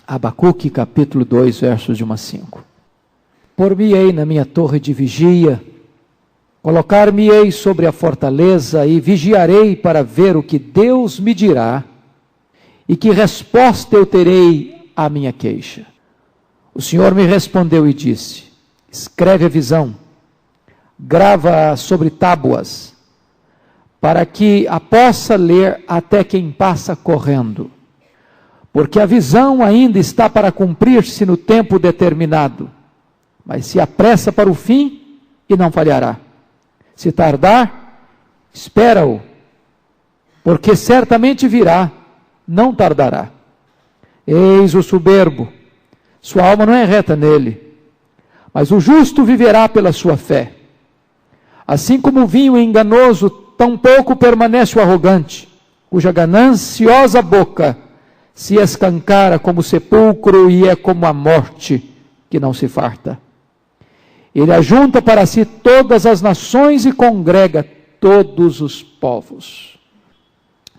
Abacuque capítulo 2, versos de 1 a 5. Por-me-ei na minha torre de vigia, colocar-me-ei sobre a fortaleza e vigiarei para ver o que Deus me dirá e que resposta eu terei à minha queixa. O Senhor me respondeu e disse: escreve a visão, grava-a sobre tábuas, para que a possa ler até quem passa correndo. Porque a visão ainda está para cumprir-se no tempo determinado, mas se apressa para o fim e não falhará. Se tardar, espera-o, porque certamente virá, não tardará. Eis o soberbo, sua alma não é reta nele, mas o justo viverá pela sua fé. Assim como o vinho enganoso, tampouco permanece o arrogante, cuja gananciosa boca se escancara como o sepulcro e é como a morte que não se farta. Ele ajunta para si todas as nações e congrega todos os povos.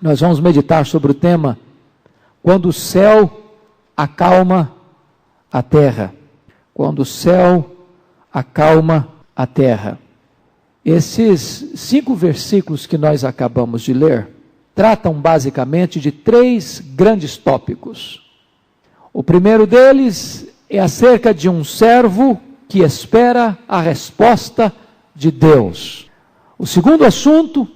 Nós vamos meditar sobre o tema quando o céu acalma a terra. Quando o céu acalma a terra. Esses 5 versículos que nós acabamos de ler tratam basicamente de 3 grandes tópicos. O primeiro deles é acerca de um servo que espera a resposta de Deus. O segundo assunto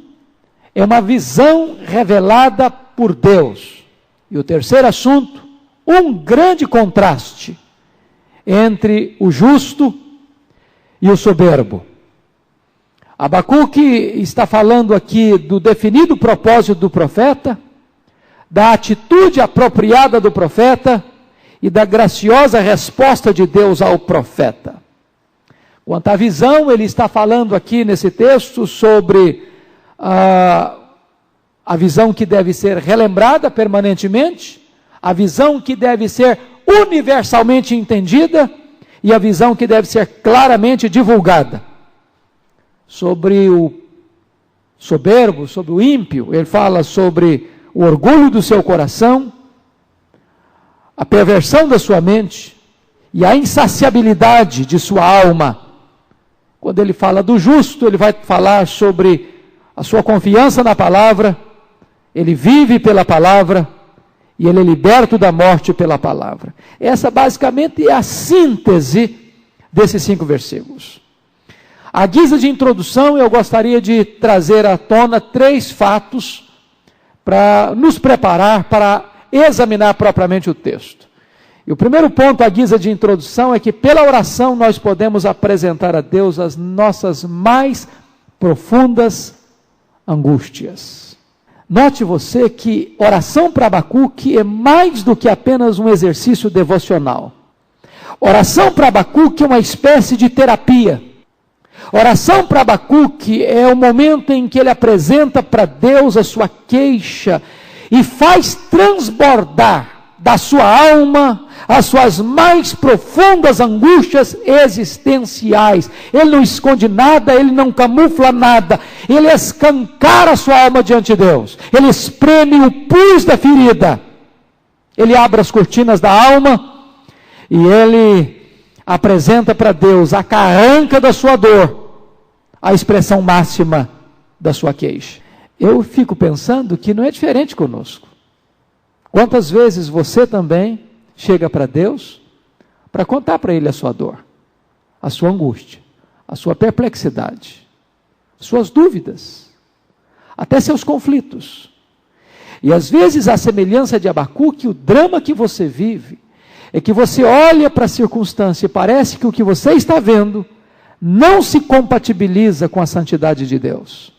é uma visão revelada por Deus. E o terceiro assunto, um grande contraste entre o justo e o soberbo. Abacuque está falando aqui do definido propósito do profeta, da atitude apropriada do profeta e da graciosa resposta de Deus ao profeta. Quanto à visão, ele está falando aqui nesse texto sobre a visão que deve ser relembrada permanentemente, a visão que deve ser universalmente entendida e a visão que deve ser claramente divulgada. Sobre o soberbo, sobre o ímpio, ele fala sobre o orgulho do seu coração, a perversão da sua mente e a insaciabilidade de sua alma. Quando ele fala do justo, ele vai falar sobre a sua confiança na palavra, ele vive pela palavra e ele é liberto da morte pela palavra. Essa basicamente é a síntese desses 5 versículos. À guisa de introdução, eu gostaria de trazer à tona 3 fatos para nos preparar para examinar propriamente o texto. E o primeiro ponto, à guisa de introdução, é que pela oração nós podemos apresentar a Deus as nossas mais profundas angústias. Note você que oração para Abacuque é mais do que apenas um exercício devocional. Oração para Abacuque é uma espécie de terapia. Oração para Abacuque é o momento em que ele apresenta para Deus a sua queixa e faz transbordar da sua alma as suas mais profundas angústias existenciais. Ele não esconde nada, ele não camufla nada, ele escancara a sua alma diante de Deus, ele espreme o pus da ferida, ele abre as cortinas da alma e ele apresenta para Deus a carranca da sua dor, a expressão máxima da sua queixa. Eu fico pensando que não é diferente conosco. Quantas vezes você também chega para Deus para contar para Ele a sua dor, a sua angústia, a sua perplexidade, suas dúvidas, até seus conflitos. E às vezes, à semelhança de Abacuque, o drama que você vive é que você olha para a circunstância e parece que o que você está vendo não se compatibiliza com a santidade de Deus.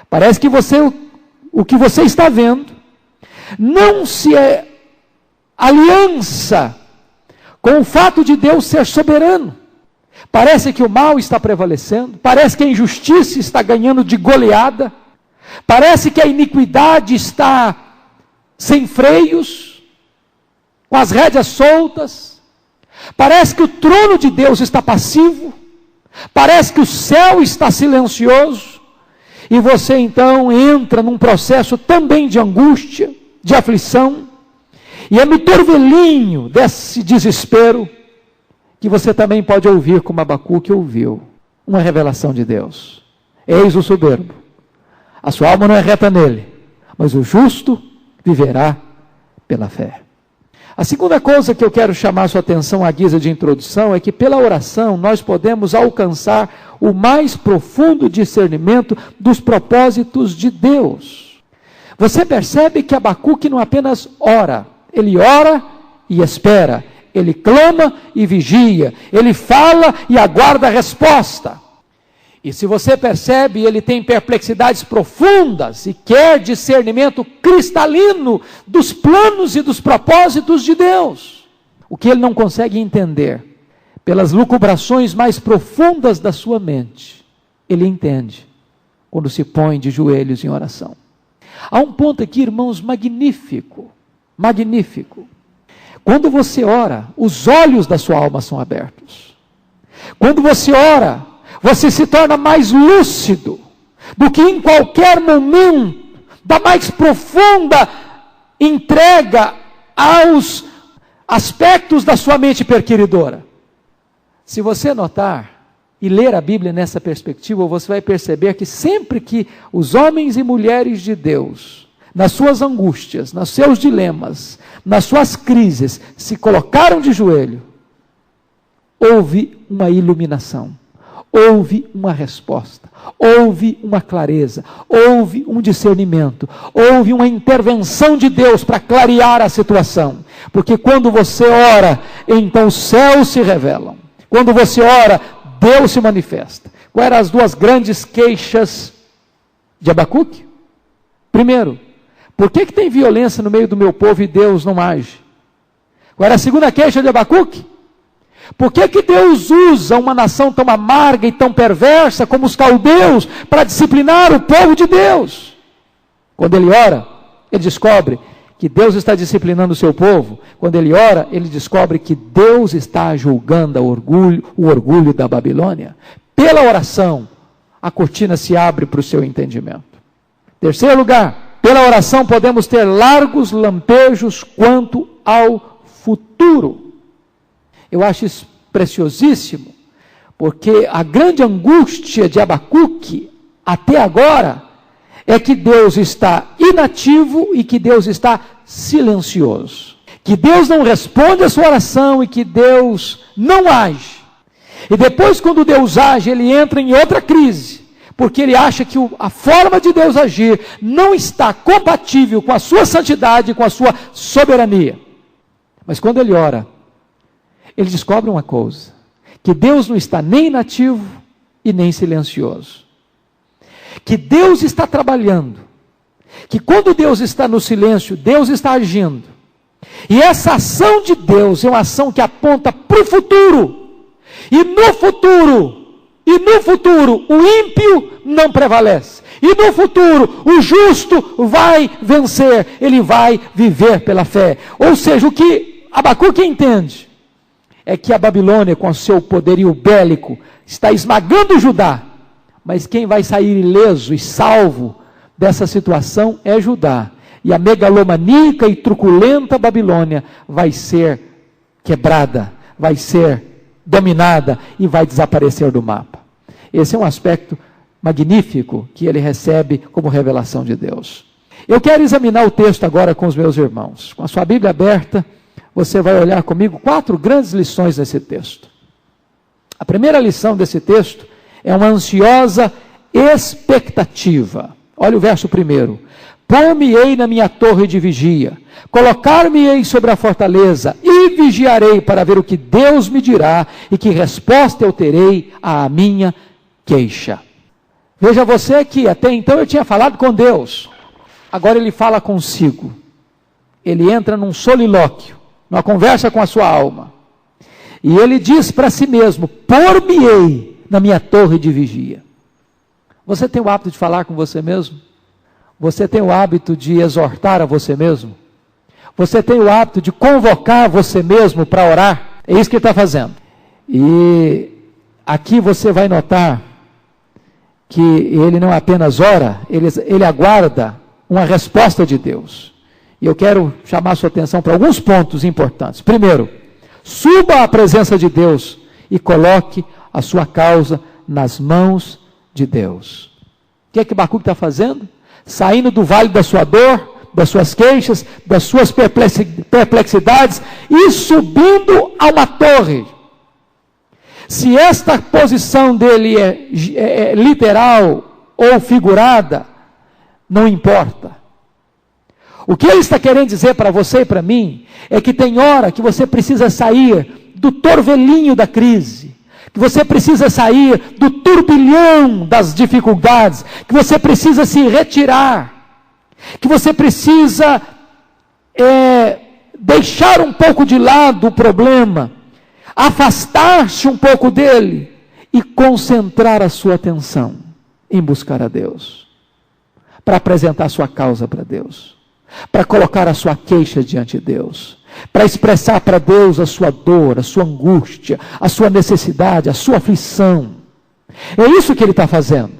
Parece que o que você está vendo não se aliança com o fato de Deus ser soberano. Parece que o mal está prevalecendo, parece que a injustiça está ganhando de goleada, parece que a iniquidade está sem freios, com as rédeas soltas, parece que o trono de Deus está passivo, parece que o céu está silencioso, e você então entra num processo também de angústia, de aflição, E é no turvelinho desse desespero que você também pode ouvir, como Abacuque ouviu, uma revelação de Deus. Eis o soberbo, a sua alma não é reta nele, mas o justo viverá pela fé. A segunda coisa que eu quero chamar a sua atenção à guisa de introdução é que pela oração nós podemos alcançar o mais profundo discernimento dos propósitos de Deus. Você percebe que Abacuque não apenas ora, ele ora e espera, ele clama e vigia, ele fala e aguarda a resposta. E se você percebe, ele tem perplexidades profundas e quer discernimento cristalino dos planos e dos propósitos de Deus. O que ele não consegue entender, pelas lucubrações mais profundas da sua mente, ele entende quando se põe de joelhos em oração. Há um ponto aqui, irmãos, magnífico. Quando você ora, os olhos da sua alma são abertos. Quando você ora, você se torna mais lúcido do que em qualquer momento da mais profunda entrega aos aspectos da sua mente perquiridora. Se você notar e ler a Bíblia nessa perspectiva, você vai perceber que sempre que os homens e mulheres de Deus, nas suas angústias, nos seus dilemas, nas suas crises, se colocaram de joelho, houve uma iluminação. Houve uma resposta, houve uma clareza, houve um discernimento, houve uma intervenção de Deus para clarear a situação. Porque quando você ora, então os céus se revelam. Quando você ora, Deus se manifesta. Quais eram as duas grandes queixas de Abacuque? Primeiro, por que tem violência no meio do meu povo e Deus não age? Qual era a segunda queixa de Abacuque? Por que Deus usa uma nação tão amarga e tão perversa como os caldeus para disciplinar o povo de Deus? Quando ele ora, ele descobre que Deus está disciplinando o seu povo. Quando ele ora, ele descobre que Deus está julgando o orgulho da Babilônia. Pela oração, a cortina se abre para o seu entendimento. Terceiro lugar, pela oração podemos ter largos lampejos quanto ao futuro. Eu acho isso preciosíssimo, porque a grande angústia de Abacuque, até agora, é que Deus está inativo e que Deus está silencioso. Que Deus não responde a sua oração e que Deus não age. E depois, quando Deus age, ele entra em outra crise, porque ele acha que a forma de Deus agir não está compatível com a sua santidade e com a sua soberania. Mas quando ele ora, ele descobre uma coisa, que Deus não está nem inativo e nem silencioso. Que Deus está trabalhando. Que quando Deus está no silêncio, Deus está agindo. E essa ação de Deus é uma ação que aponta para o futuro. E no futuro, o ímpio não prevalece. E no futuro, o justo vai vencer. Ele vai viver pela fé. Ou seja, o que Abacuque entende é que a Babilônia, com seu poderio bélico, está esmagando Judá, mas quem vai sair ileso e salvo dessa situação é Judá, e a megalomaníaca e truculenta Babilônia vai ser quebrada, vai ser dominada e vai desaparecer do mapa. Esse é um aspecto magnífico que ele recebe como revelação de Deus. Eu quero examinar o texto agora com os meus irmãos. Com a sua Bíblia aberta, você vai olhar comigo 4 grandes lições nesse texto. A primeira lição desse texto é uma ansiosa expectativa. Olha o verso 1. Pôr-me-ei na minha torre de vigia, colocar-me-ei sobre a fortaleza e vigiarei para ver o que Deus me dirá e que resposta eu terei à minha queixa. Veja você que até então eu tinha falado com Deus, agora ele fala consigo. Ele entra num solilóquio, numa conversa com a sua alma. E ele diz para si mesmo: pôr-me-ei na minha torre de vigia. Você tem o hábito de falar com você mesmo? Você tem o hábito de exortar a você mesmo? Você tem o hábito de convocar você mesmo para orar? É isso que ele está fazendo. E aqui você vai notar que ele não apenas ora, ele aguarda uma resposta de Deus. E eu quero chamar a sua atenção para alguns pontos importantes. Primeiro, suba à presença de Deus e coloque a sua causa nas mãos de Deus. O que é que Abacuque está fazendo? Saindo do vale da sua dor, das suas queixas, das suas perplexidades e subindo a uma torre. Se esta posição dele é literal ou figurada, não importa. O que ele está querendo dizer para você e para mim é que tem hora que você precisa sair do torvelinho da crise, que você precisa sair do turbilhão das dificuldades, que você precisa se retirar, que você precisa deixar um pouco de lado o problema, afastar-se um pouco dele e concentrar a sua atenção em buscar a Deus, para apresentar a sua causa para Deus, para colocar a sua queixa diante de Deus, para expressar para Deus a sua dor, a sua angústia, a sua necessidade, a sua aflição. É isso que ele está fazendo.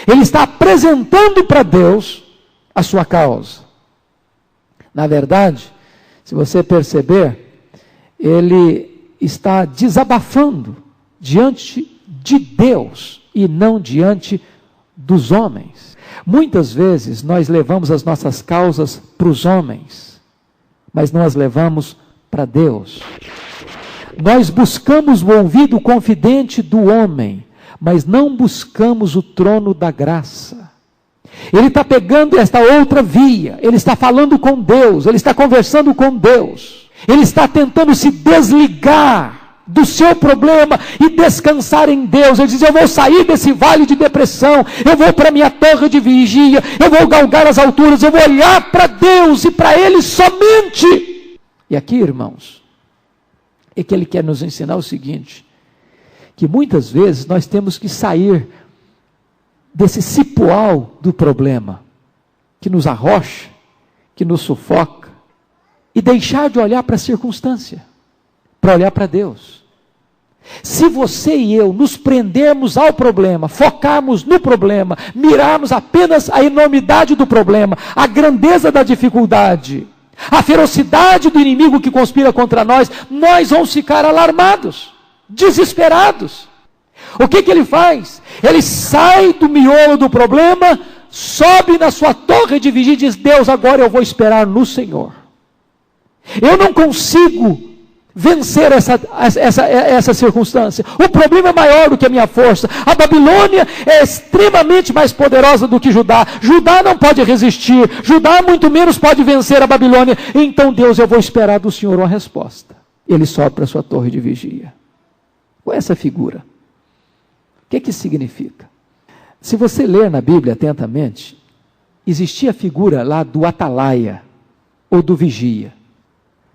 Ele está apresentando para Deus a sua causa. Na verdade, se você perceber, ele está desabafando diante de Deus e não diante dos homens. Muitas vezes nós levamos as nossas causas para os homens, mas não as levamos para Deus. Nós buscamos o ouvido confidente do homem, mas não buscamos o trono da graça. Ele está pegando esta outra via, ele está falando com Deus, ele está conversando com Deus, ele está tentando se desligar do seu problema e descansar em Deus. Ele diz: eu vou sair desse vale de depressão, eu vou para a minha torre de vigia, eu vou galgar as alturas, eu vou olhar para Deus e para Ele somente. E aqui, irmãos, é que ele quer nos ensinar o seguinte, que muitas vezes nós temos que sair desse cipoal do problema, que nos arrocha, que nos sufoca, e deixar de olhar para a circunstância, para olhar para Deus. Se você e eu nos prendermos ao problema, focarmos no problema, mirarmos apenas a enormidade do problema, a grandeza da dificuldade, a ferocidade do inimigo que conspira contra nós, nós vamos ficar alarmados, desesperados. O que ele faz? Ele sai do miolo do problema, sobe na sua torre de vigia e diz: Deus, agora eu vou esperar no Senhor. Eu não consigo vencer essa circunstância. O problema é maior do que a minha força. A Babilônia é extremamente mais poderosa do que Judá. Judá não pode resistir. Judá muito menos pode vencer a Babilônia. Então, Deus, eu vou esperar do Senhor uma resposta. Ele sobe para a sua torre de vigia. Qual é essa figura? O que isso significa? Se você ler na Bíblia atentamente, existia a figura lá do atalaia, ou do vigia.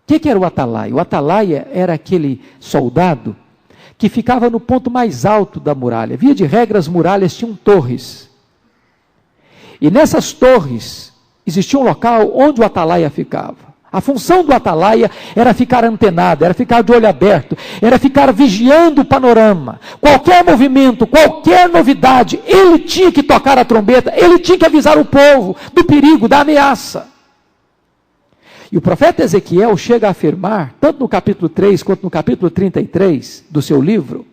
O que era o atalaia? O atalaia era aquele soldado que ficava no ponto mais alto da muralha. Via de regra, as muralhas tinham torres. E nessas torres, existia um local onde o atalaia ficava. A função do atalaia era ficar antenado, era ficar de olho aberto, era ficar vigiando o panorama. Qualquer movimento, qualquer novidade, ele tinha que tocar a trombeta, ele tinha que avisar o povo do perigo, da ameaça. E o profeta Ezequiel chega a afirmar, tanto no capítulo 3 quanto no capítulo 33 do seu livro,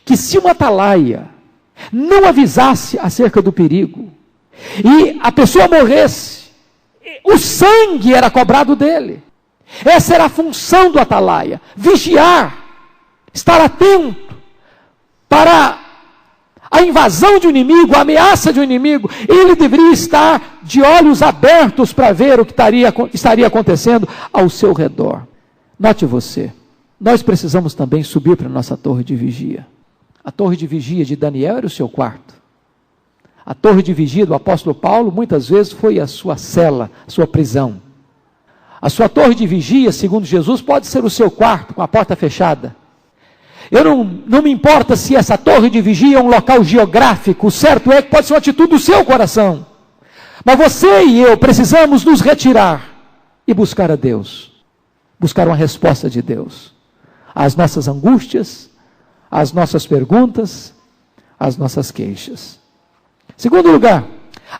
que se um atalaia não avisasse acerca do perigo, e a pessoa morresse, o sangue era cobrado dele. Essa era a função do atalaia: vigiar, estar atento para a invasão de um inimigo, a ameaça de um inimigo. Ele deveria estar de olhos abertos para ver o que estaria acontecendo ao seu redor. Note você, nós precisamos também subir para a nossa torre de vigia. A torre de vigia de Daniel era o seu quarto. A torre de vigia do apóstolo Paulo muitas vezes foi a sua cela, a sua prisão. A sua torre de vigia, segundo Jesus, pode ser o seu quarto com a porta fechada. Eu não me importa se essa torre de vigia é um local geográfico, o certo é que pode ser uma atitude do seu coração. Mas você e eu precisamos nos retirar e buscar a Deus, buscar uma resposta de Deus às nossas angústias, às nossas perguntas, às nossas queixas. Segundo lugar,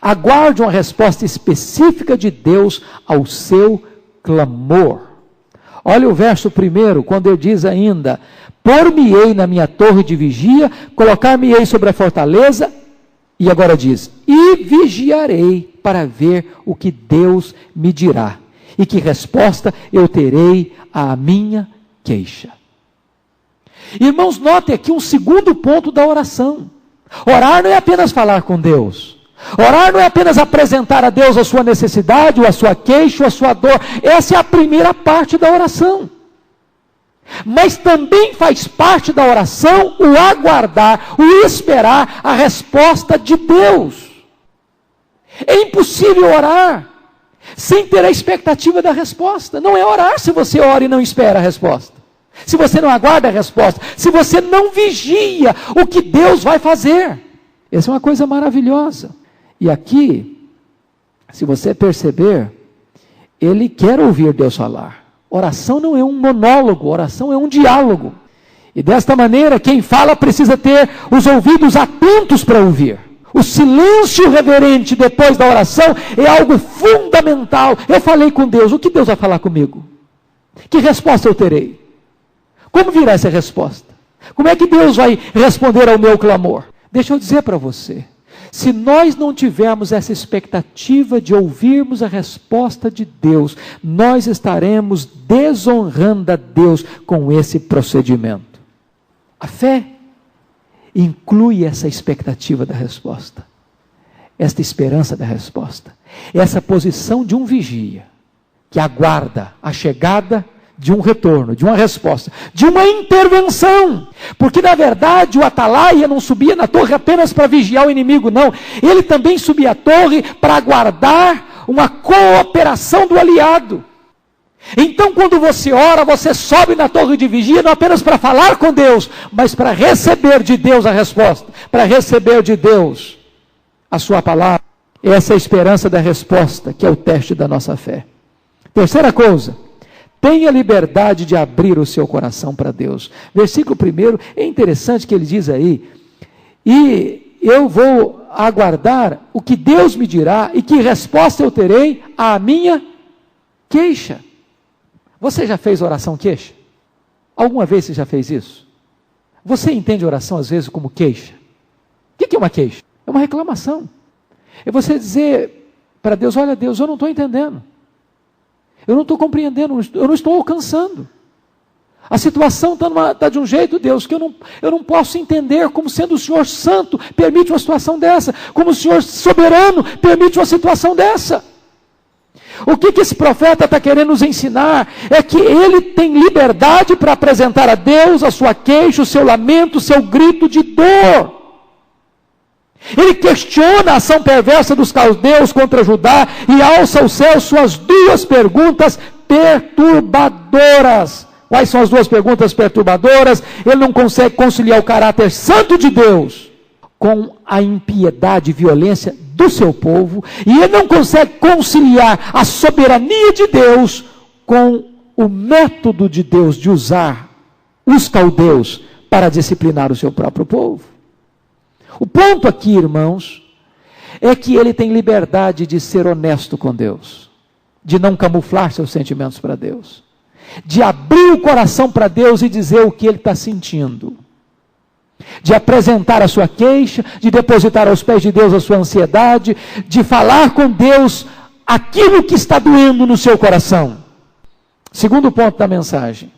Aguarde uma resposta específica de Deus ao seu clamor. Olha o verso 1, quando ele diz ainda: pôr-me-ei na minha torre de vigia, colocar-me-ei sobre a fortaleza, e agora diz: e vigiarei para ver o que Deus me dirá, e que resposta eu terei à minha queixa. Irmãos, notem aqui um segundo ponto da oração. Orar não é apenas falar com Deus. Orar não é apenas apresentar a Deus a sua necessidade, ou a sua queixa, ou a sua dor. Essa é a primeira parte da oração. Mas também faz parte da oração o aguardar, o esperar a resposta de Deus. É impossível orar sem ter a expectativa da resposta. Não é orar se você ora e não espera a resposta. Se você não aguarda a resposta. Se você não vigia o que Deus vai fazer. Essa é uma coisa maravilhosa. E aqui, se você perceber, ele quer ouvir Deus falar. Oração não é um monólogo, oração é um diálogo. E desta maneira, quem fala precisa ter os ouvidos atentos para ouvir. O silêncio reverente depois da oração é algo fundamental. Eu falei com Deus, o que Deus vai falar comigo? Que resposta eu terei? Como virá essa resposta? Como é que Deus vai responder ao meu clamor? Deixa eu dizer para você. Se nós não tivermos essa expectativa de ouvirmos a resposta de Deus, nós estaremos desonrando a Deus com esse procedimento. A fé inclui essa expectativa da resposta, esta esperança da resposta, essa posição de um vigia, que aguarda a chegada de um retorno, de uma resposta, de uma intervenção, porque na verdade o atalaia não subia na torre apenas para vigiar o inimigo, não, ele também subia a torre para aguardar uma cooperação do aliado. Então quando você ora, você sobe na torre de vigia, não apenas para falar com Deus, mas para receber de Deus a resposta, para receber de Deus a sua palavra. Essa é a esperança da resposta, que é o teste da nossa fé. Terceira coisa, tenha liberdade de abrir o seu coração para Deus. Versículo 1, é interessante que ele diz aí: e eu vou aguardar o que Deus me dirá, e que resposta eu terei à minha queixa. Você já fez oração queixa? Alguma vez você já fez isso? Você entende oração às vezes como queixa? O que é uma queixa? É uma reclamação. É você dizer para Deus: olha Deus, eu não estou entendendo. Eu não estou compreendendo, eu não estou alcançando. A situação está de um jeito, Deus, que eu não posso entender, como sendo o Senhor santo, permite uma situação dessa, como o Senhor soberano permite uma situação dessa. O que esse profeta está querendo nos ensinar é que ele tem liberdade para apresentar a Deus a sua queixa, o seu lamento, o seu grito de dor. Ele questiona a ação perversa dos caldeus contra Judá e alça ao céu suas duas perguntas perturbadoras. Quais são as duas perguntas perturbadoras? Ele não consegue conciliar o caráter santo de Deus com a impiedade e violência do seu povo, e ele não consegue conciliar a soberania de Deus com o método de Deus de usar os caldeus para disciplinar o seu próprio povo. O ponto aqui, irmãos, é que ele tem liberdade de ser honesto com Deus, de não camuflar seus sentimentos para Deus, de abrir o coração para Deus e dizer o que ele está sentindo, de apresentar a sua queixa, de depositar aos pés de Deus a sua ansiedade, de falar com Deus aquilo que está doendo no seu coração. Segundo ponto da mensagem: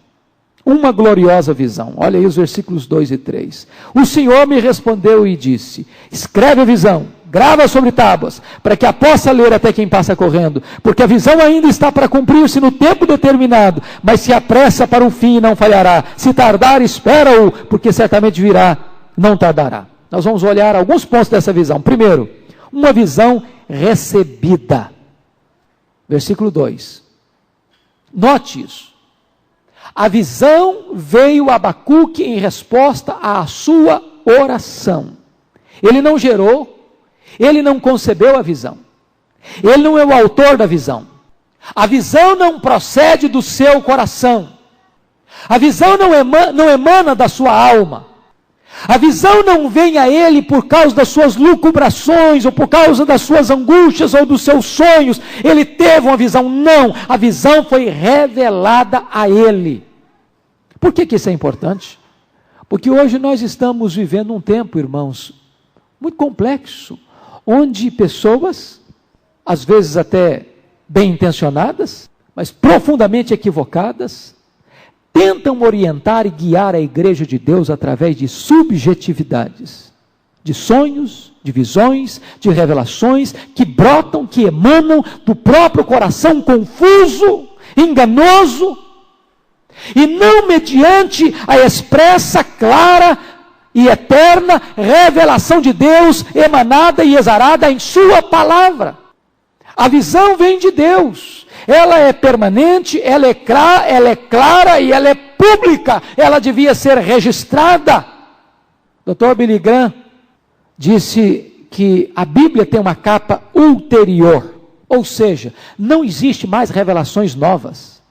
uma gloriosa visão. Olha aí os versículos 2 e 3. O Senhor me respondeu e disse: escreve a visão, grava sobre tábuas, para que a possa ler até quem passa correndo, porque a visão ainda está para cumprir-se no tempo determinado, mas se apressa para o fim e não falhará. Se tardar, espera-o, porque certamente virá, não tardará. Nós vamos olhar alguns pontos dessa visão. Primeiro, uma visão recebida. Versículo 2. Note isso. A visão veio a Abacuque em resposta à sua oração. Ele não gerou, ele não concebeu a visão. Ele não é o autor da visão. A visão não procede do seu coração. A visão não emana da sua alma. A visão não vem a ele por causa das suas lucubrações, ou por causa das suas angústias, ou dos seus sonhos. Ele teve uma visão. Não, a visão foi revelada a ele. Por que isso é importante? Porque hoje nós estamos vivendo um tempo, irmãos, muito complexo, onde pessoas, às vezes até bem intencionadas, mas profundamente equivocadas, tentam orientar e guiar a igreja de Deus através de subjetividades, de sonhos, de visões, de revelações que brotam, que emanam do próprio coração confuso, enganoso, e não mediante a expressa, clara e eterna revelação de Deus emanada e exarada em sua palavra. A visão vem de Deus. Ela é permanente, ela é clara e ela é pública. Ela devia ser registrada. Dr. Billy Graham disse que a Bíblia tem uma capa ulterior. Ou seja, não existe mais revelações novas.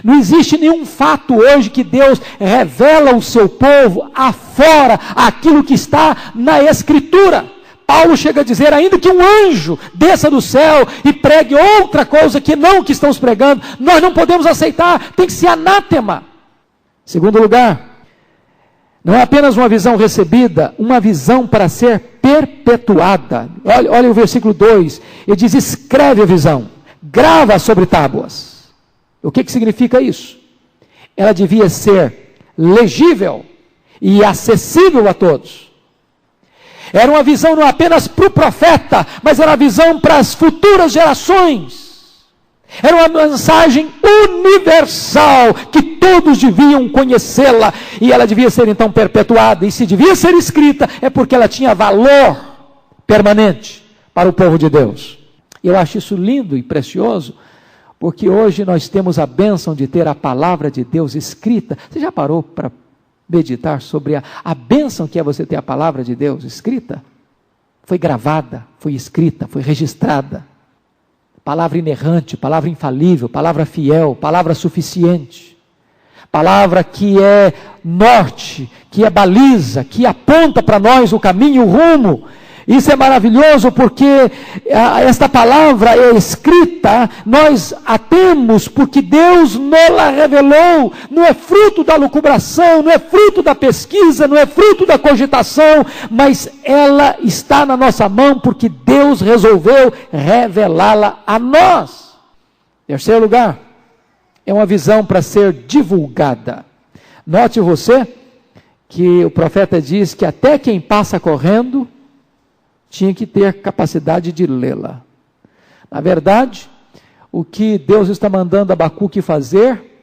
Não existe nenhum fato hoje que Deus revela ao seu povo afora aquilo que está na Escritura. Paulo chega a dizer, ainda que um anjo desça do céu e pregue outra coisa que não o que estamos pregando, nós não podemos aceitar, tem que ser anátema. Segundo lugar, não é apenas uma visão recebida, uma visão para ser perpetuada. Olha o versículo 2, ele diz, escreve a visão, grava sobre tábuas. O que significa isso? Ela devia ser legível e acessível a todos. Era uma visão não apenas para o profeta, mas era uma visão para as futuras gerações. Era uma mensagem universal, que todos deviam conhecê-la, e ela devia ser então perpetuada. E se devia ser escrita, é porque ela tinha valor permanente para o povo de Deus. Eu acho isso lindo e precioso, porque hoje nós temos a bênção de ter a palavra de Deus escrita. Você já parou para meditar sobre a bênção que é você ter a palavra de Deus escrita? Foi gravada, foi escrita, foi registrada. Palavra inerrante, palavra infalível, palavra fiel, palavra suficiente. Palavra que é norte, que é baliza, que aponta para nós o caminho, o rumo. Isso é maravilhoso porque esta palavra é escrita, nós a temos porque Deus nos-la revelou, não é fruto da lucubração, não é fruto da pesquisa, não é fruto da cogitação, mas ela está na nossa mão porque Deus resolveu revelá-la a nós. Terceiro lugar, é uma visão para ser divulgada. Note você que o profeta diz que até quem passa correndo tinha que ter capacidade de lê-la. Na verdade, o que Deus está mandando Abacuque fazer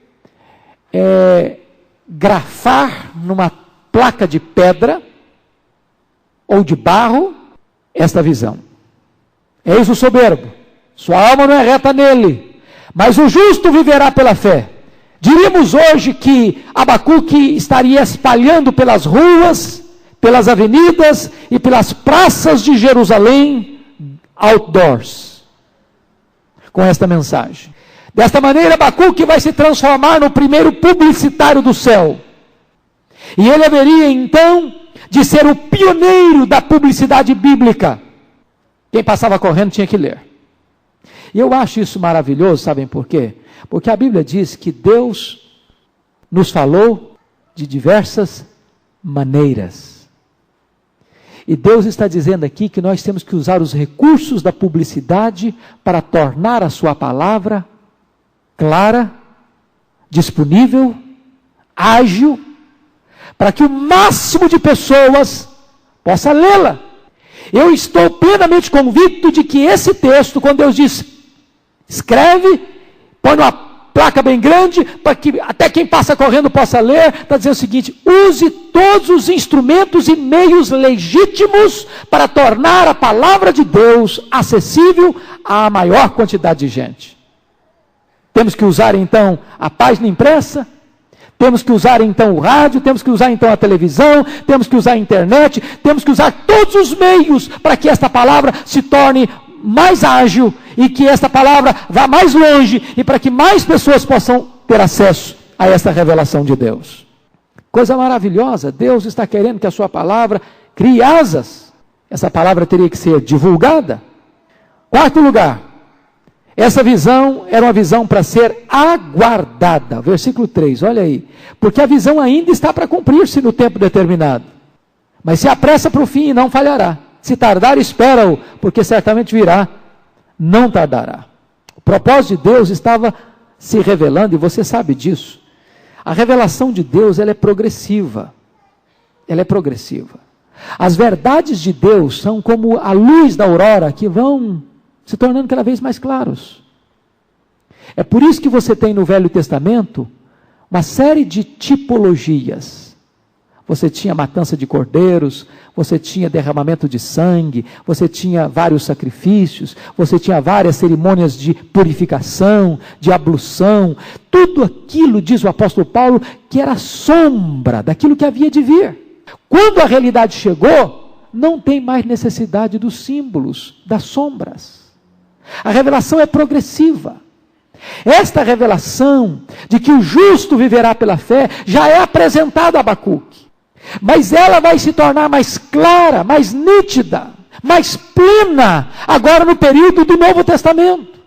é grafar numa placa de pedra ou de barro esta visão. Eis o soberbo, sua alma não é reta nele, mas o justo viverá pela fé. Diríamos hoje que Abacuque estaria espalhando pelas ruas, pelas avenidas e pelas praças de Jerusalém, outdoors, com esta mensagem. Desta maneira, Abacuque vai se transformar no primeiro publicitário do céu. E ele haveria, então, de ser o pioneiro da publicidade bíblica. Quem passava correndo tinha que ler. E eu acho isso maravilhoso, sabem por quê? Porque a Bíblia diz que Deus nos falou de diversas maneiras. E Deus está dizendo aqui que nós temos que usar os recursos da publicidade para tornar a sua palavra clara, disponível, ágil, para que o máximo de pessoas possa lê-la. Eu estou plenamente convicto de que esse texto, quando Deus diz, escreve, põe numa placa bem grande, para que até quem passa correndo possa ler, está dizendo o seguinte, use todos os instrumentos e meios legítimos para tornar a palavra de Deus acessível à maior quantidade de gente. Temos que usar então a página impressa, temos que usar então o rádio, temos que usar então a televisão, temos que usar a internet, temos que usar todos os meios para que esta palavra se torne mais ágil e que esta palavra vá mais longe e para que mais pessoas possam ter acesso a esta revelação de Deus. Coisa maravilhosa, Deus está querendo que a sua palavra crie asas. Essa palavra teria que ser divulgada. Quarto lugar, essa visão era uma visão para ser aguardada. Versículo 3, olha aí. Porque a visão ainda está para cumprir-se no tempo determinado. Mas se apressa para o fim e não falhará. Se tardar, espera-o, porque certamente virá, não tardará. O propósito de Deus estava se revelando, e você sabe disso. A revelação de Deus, ela é progressiva. Ela é progressiva. As verdades de Deus são como a luz da aurora, que vão se tornando cada vez mais claros. É por isso que você tem no Velho Testamento uma série de tipologias. Você tinha matança de cordeiros, você tinha derramamento de sangue, você tinha vários sacrifícios, você tinha várias cerimônias de purificação, de ablução. Tudo aquilo, diz o apóstolo Paulo, que era sombra daquilo que havia de vir. Quando a realidade chegou, não tem mais necessidade dos símbolos, das sombras. A revelação é progressiva. Esta revelação de que o justo viverá pela fé já é apresentada a Abacuque. Mas ela vai se tornar mais clara, mais nítida, mais plena, agora no período do Novo Testamento.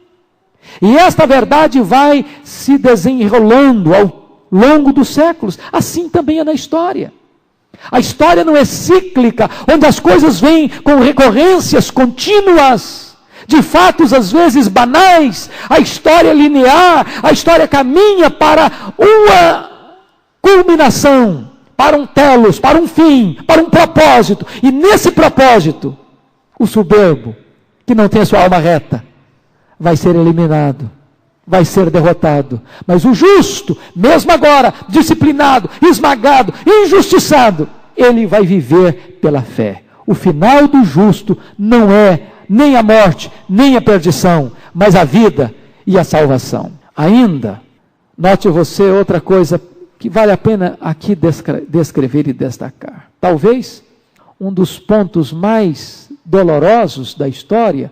E esta verdade vai se desenrolando ao longo dos séculos. Assim também é na história. A história não é cíclica, onde as coisas vêm com recorrências contínuas, de fatos às vezes banais. A história é linear, a história caminha para uma culminação, para um telos, para um fim, para um propósito. E nesse propósito, o soberbo, que não tem a sua alma reta, vai ser eliminado, vai ser derrotado. Mas o justo, mesmo agora, disciplinado, esmagado, injustiçado, ele vai viver pela fé. O final do justo não é nem a morte, nem a perdição, mas a vida e a salvação. Ainda, note você outra coisa que vale a pena aqui descrever e destacar. Talvez um dos pontos mais dolorosos da história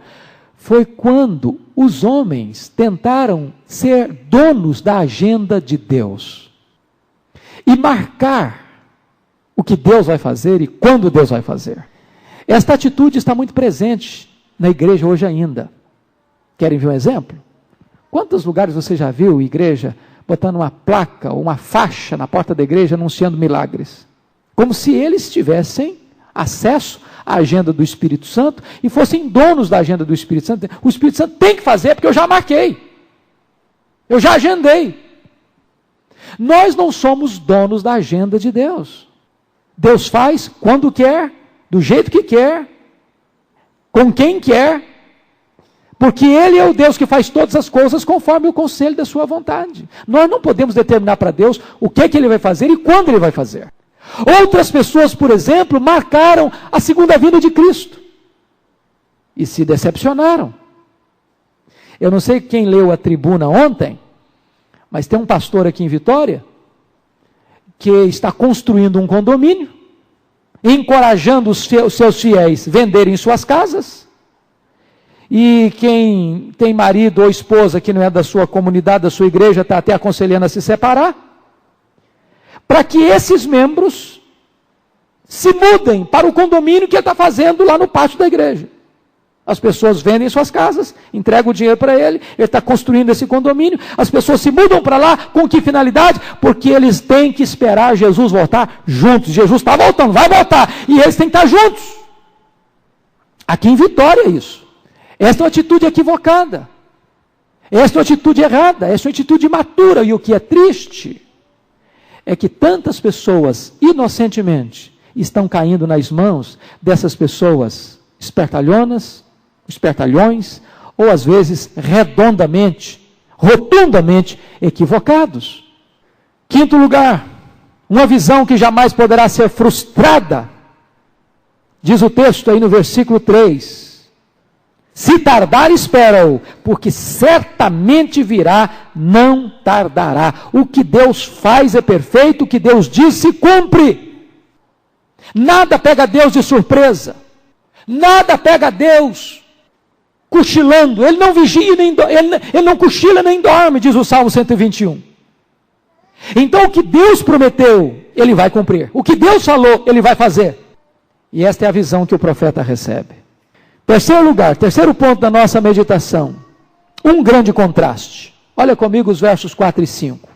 foi quando os homens tentaram ser donos da agenda de Deus e marcar o que Deus vai fazer e quando Deus vai fazer. Esta atitude está muito presente na igreja hoje ainda. Querem ver um exemplo? Quantos lugares você já viu igreja botando uma placa ou uma faixa na porta da igreja anunciando milagres? Como se eles tivessem acesso à agenda do Espírito Santo e fossem donos da agenda do Espírito Santo. O Espírito Santo tem que fazer porque eu já marquei. Eu já agendei. Nós não somos donos da agenda de Deus. Deus faz quando quer, do jeito que quer, com quem quer, porque Ele é o Deus que faz todas as coisas conforme o conselho da sua vontade. Nós não podemos determinar para Deus o que é que Ele vai fazer e quando Ele vai fazer. Outras pessoas, por exemplo, marcaram a segunda vinda de Cristo e se decepcionaram. Eu não sei quem leu a Tribuna ontem, mas tem um pastor aqui em Vitória que está construindo um condomínio, encorajando os seus fiéis a venderem suas casas. E quem tem marido ou esposa que não é da sua comunidade, da sua igreja, está até aconselhando a se separar, para que esses membros se mudem para o condomínio que ele está fazendo lá no pátio da igreja. As pessoas vendem suas casas, entregam o dinheiro para ele está construindo esse condomínio, as pessoas se mudam para lá, com que finalidade? Porque eles têm que esperar Jesus voltar juntos. Jesus está voltando, vai voltar, e eles têm que estar juntos. Aqui em Vitória é isso. Esta é uma atitude equivocada, esta é uma atitude errada, esta é uma atitude imatura, e o que é triste é que tantas pessoas, inocentemente, estão caindo nas mãos dessas pessoas espertalhonas, espertalhões, ou às vezes rotundamente equivocados. Quinto lugar, uma visão que jamais poderá ser frustrada. Diz o texto aí no versículo 3. Se tardar, espera-o, porque certamente virá, não tardará. O que Deus faz é perfeito, o que Deus diz se cumpre. Nada pega Deus de surpresa. Nada pega Deus cochilando. Ele não vigia, ele não cochila nem dorme, diz o Salmo 121. Então o que Deus prometeu, Ele vai cumprir. O que Deus falou, Ele vai fazer. E esta é a visão que o profeta recebe. Terceiro lugar, terceiro ponto da nossa meditação. Um grande contraste. Olha comigo os versos 4 e 5.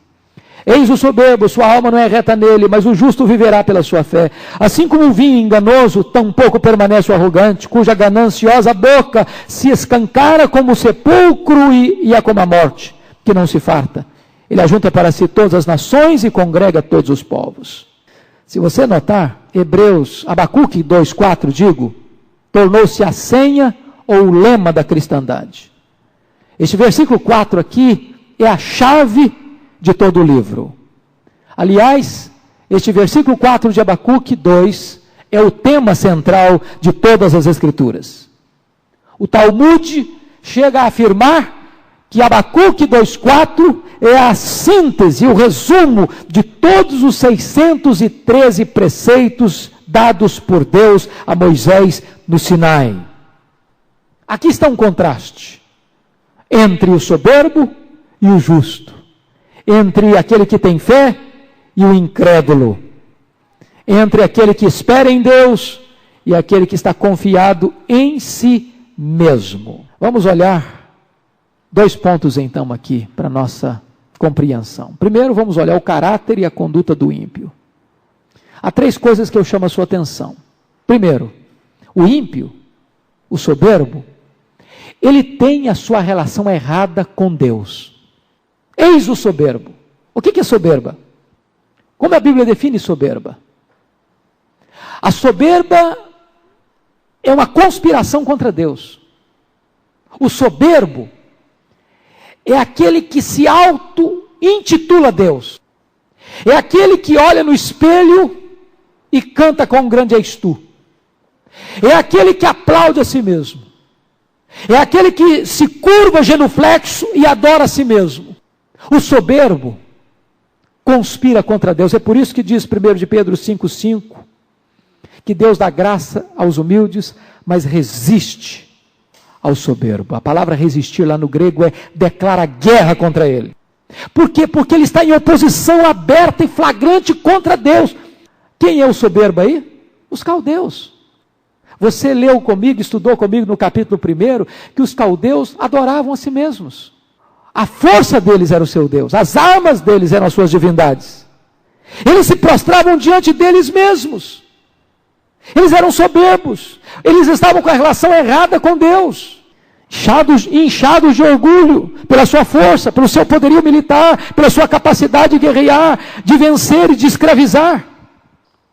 Eis o soberbo, sua alma não é reta nele, mas o justo viverá pela sua fé. Assim como o vinho enganoso, tampouco permanece o arrogante, cuja gananciosa boca se escancara como o sepulcro e é como a morte, que não se farta. Ele ajunta para si todas as nações e congrega todos os povos. Se você notar, Abacuque 2,4, tornou-se a senha ou o lema da cristandade. Este versículo 4 aqui é a chave de todo o livro. Aliás, este versículo 4 de Abacuque 2 é o tema central de todas as Escrituras. O Talmud chega a afirmar que Abacuque 2,4 é a síntese, o resumo de todos os 613 preceitos dados por Deus a Moisés no Sinai. Aqui está um contraste entre o soberbo e o justo, entre aquele que tem fé e o incrédulo, entre aquele que espera em Deus e aquele que está confiado em si mesmo. Vamos olhar 2 pontos então aqui para nossa compreensão. Primeiro, vamos olhar o caráter e a conduta do ímpio. Há 3 coisas que eu chamo a sua atenção. Primeiro, o ímpio, o soberbo, ele tem a sua relação errada com Deus. Eis o soberbo. O que é soberba? Como a Bíblia define soberba? A soberba é uma conspiração contra Deus. O soberbo é aquele que se auto-intitula Deus. É aquele que olha no espelho e canta com um grande és tu. É aquele que aplaude a si mesmo. É aquele que se curva genuflexo e adora a si mesmo. O soberbo conspira contra Deus. É por isso que diz 1 de Pedro 5,5 que Deus dá graça aos humildes, mas resiste ao soberbo. A palavra resistir lá no grego é declara guerra contra ele. Por quê? Porque ele está em oposição aberta e flagrante contra Deus. Quem é o soberbo aí? Os caldeus. Você leu comigo, estudou comigo no capítulo 1, que os caldeus adoravam a si mesmos. A força deles era o seu Deus, as armas deles eram as suas divindades. Eles se prostravam diante deles mesmos. Eles eram soberbos, eles estavam com a relação errada com Deus. Inchados de orgulho, pela sua força, pelo seu poderio militar, pela sua capacidade de guerrear, de vencer e de escravizar.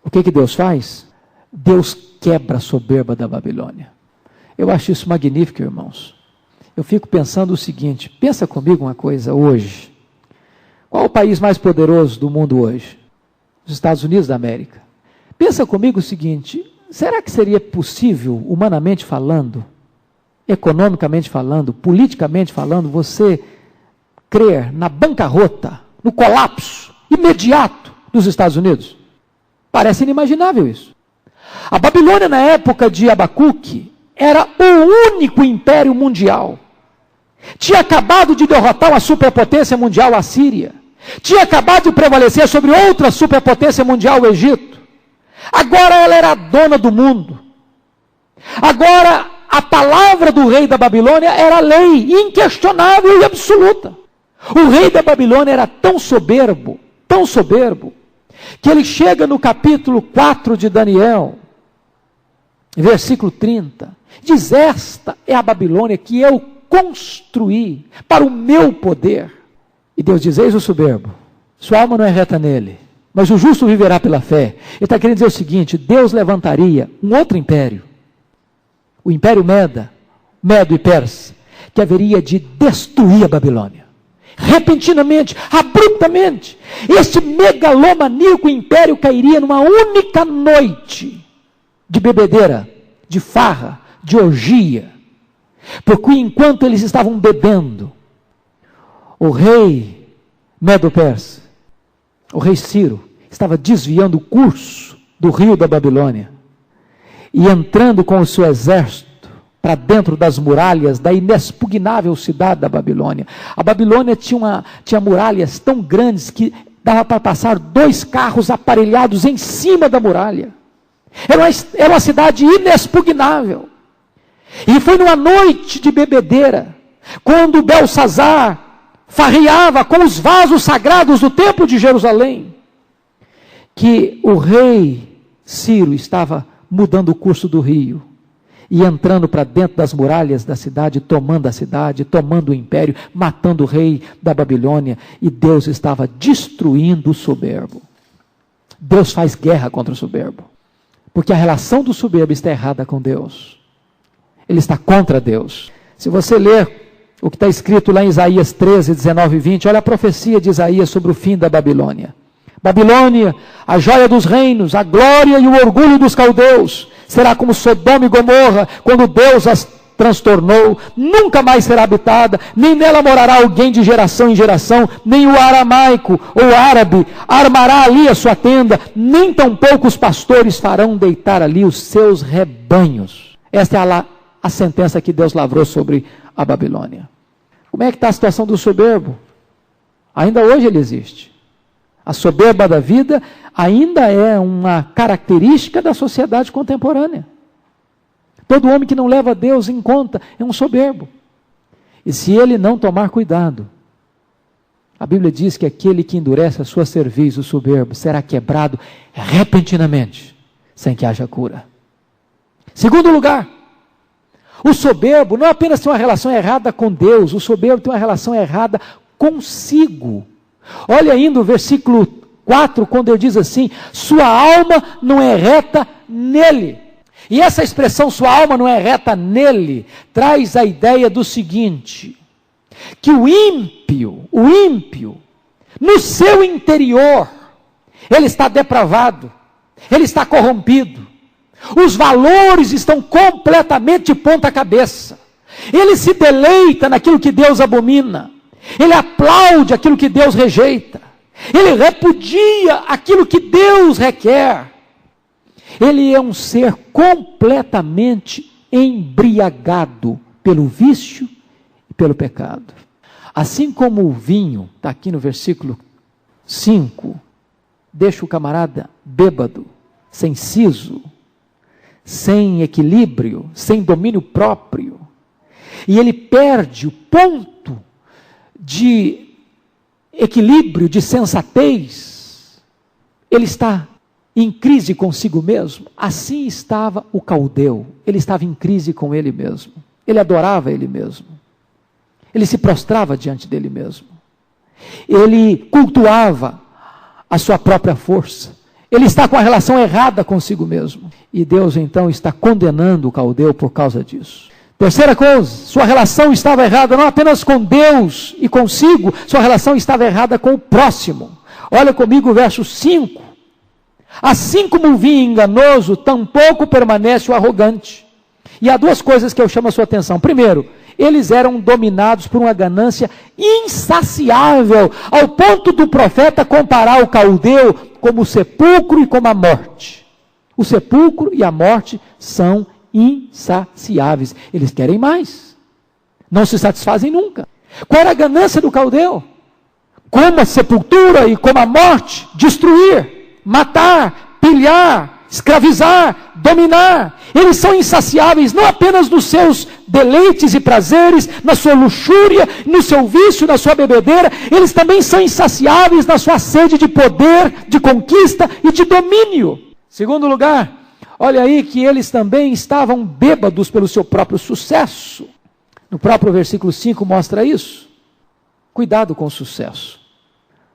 O que Deus faz? Deus quebra a soberba da Babilônia. Eu acho isso magnífico, irmãos. Eu fico pensando o seguinte, pensa comigo uma coisa hoje. Qual é o país mais poderoso do mundo hoje? Os Estados Unidos da América. Pensa comigo o seguinte, será que seria possível, humanamente falando, economicamente falando, politicamente falando, você crer na bancarrota, no colapso imediato dos Estados Unidos? Parece inimaginável isso. A Babilônia, na época de Abacuque, era o único império mundial. Tinha acabado de derrotar uma superpotência mundial, a Síria. Tinha acabado de prevalecer sobre outra superpotência mundial, o Egito. Agora ela era a dona do mundo. Agora a palavra do rei da Babilônia era lei, inquestionável e absoluta. O rei da Babilônia era tão soberbo, que ele chega no capítulo 4 de Daniel, versículo 30, diz: esta é a Babilônia que eu construí para o meu poder. E Deus diz: eis o soberbo, sua alma não é reta nele, mas o justo viverá pela fé. Ele está querendo dizer o seguinte: Deus levantaria um outro império, o império Medo e Persa, que haveria de destruir a Babilônia. Repentinamente, abruptamente, este megalomaníaco império cairia numa única noite de bebedeira, de farra, de orgia. Porque enquanto eles estavam bebendo, o rei Medo-Persa, o rei Ciro, estava desviando o curso do rio da Babilônia e entrando com o seu exército para dentro das muralhas da inexpugnável cidade da Babilônia. A Babilônia tinha muralhas tão grandes que Dava para passar 2 carros aparelhados em cima da muralha. Era uma cidade inexpugnável. E foi numa noite de bebedeira, quando Belsazar farreava com os vasos sagrados do templo de Jerusalém, que o rei Ciro estava mudando o curso do rio e entrando para dentro das muralhas da cidade, tomando a cidade, tomando o império, matando o rei da Babilônia, e Deus estava destruindo o soberbo. Deus faz guerra contra o soberbo, porque a relação do soberbo está errada com Deus. Ele está contra Deus. Se você ler o que está escrito lá em Isaías 13, 19 e 20, olha a profecia de Isaías sobre o fim da Babilônia. Babilônia, a joia dos reinos, a glória e o orgulho dos caldeus, será como Sodoma e Gomorra, quando Deus as transtornou, nunca mais será habitada, nem nela morará alguém de geração em geração, nem o aramaico ou árabe armará ali a sua tenda, nem tampouco os pastores farão deitar ali os seus rebanhos. Esta é a sentença que Deus lavrou sobre a Babilônia. Como é que está a situação do soberbo? Ainda hoje ele existe. A soberba da vida ainda é uma característica da sociedade contemporânea. Todo homem que não leva Deus em conta é um soberbo. E se ele não tomar cuidado, a Bíblia diz que aquele que endurece a sua cerviz, o soberbo, será quebrado repentinamente, sem que haja cura. Segundo lugar, o soberbo não apenas tem uma relação errada com Deus, o soberbo tem uma relação errada consigo. Olha ainda o versículo 4, quando ele diz assim: sua alma não é reta nele. E essa expressão, sua alma não é reta nele, traz a ideia do seguinte: que o ímpio, no seu interior, ele está depravado, ele está corrompido, os valores estão completamente de ponta cabeça, ele se deleita naquilo que Deus abomina, ele aplaude aquilo que Deus rejeita, ele repudia aquilo que Deus requer. Ele é um ser completamente embriagado pelo vício e pelo pecado. Assim como o vinho, está aqui no versículo 5, deixa o camarada bêbado, sem siso, sem equilíbrio, sem domínio próprio, e ele perde o ponto de equilíbrio, de sensatez, ele está em crise consigo mesmo. Assim estava o caldeu, ele estava em crise com ele mesmo, ele adorava ele mesmo, ele se prostrava diante dele mesmo, ele cultuava a sua própria força, ele está com a relação errada consigo mesmo, e Deus então está condenando o caldeu por causa disso. Terceira coisa, sua relação estava errada não apenas com Deus e consigo, sua relação estava errada com o próximo. Olha comigo o verso 5. Assim como o vinho enganoso, tampouco permanece o arrogante. E há 2 coisas que eu chamo a sua atenção. Primeiro, eles eram dominados por uma ganância insaciável, ao ponto do profeta comparar o caldeu como o sepulcro e como a morte. O sepulcro e a morte são insaciáveis, eles querem mais, não se satisfazem nunca. Qual era a ganância do caldeu? Como a sepultura e como a morte, destruir, matar, pilhar, escravizar, dominar. Eles são insaciáveis não apenas nos seus deleites e prazeres, na sua luxúria, no seu vício, na sua bebedeira, eles também são insaciáveis na sua sede de poder, de conquista e de domínio. Segundo lugar, olha aí que eles também estavam bêbados pelo seu próprio sucesso. No próprio versículo 5 mostra isso. Cuidado com o sucesso.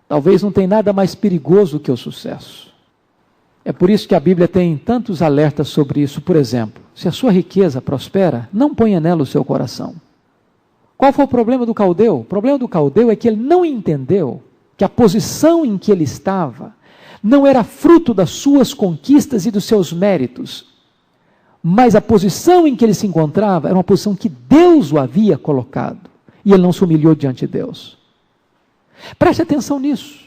Talvez não tenha nada mais perigoso que o sucesso. É por isso que a Bíblia tem tantos alertas sobre isso. Por exemplo, se a sua riqueza prospera, não ponha nela o seu coração. Qual foi o problema do caldeu? O problema do caldeu é que ele não entendeu que a posição em que ele estava não era fruto das suas conquistas e dos seus méritos, mas a posição em que ele se encontrava era uma posição que Deus o havia colocado, e ele não se humilhou diante de Deus. Preste atenção nisso.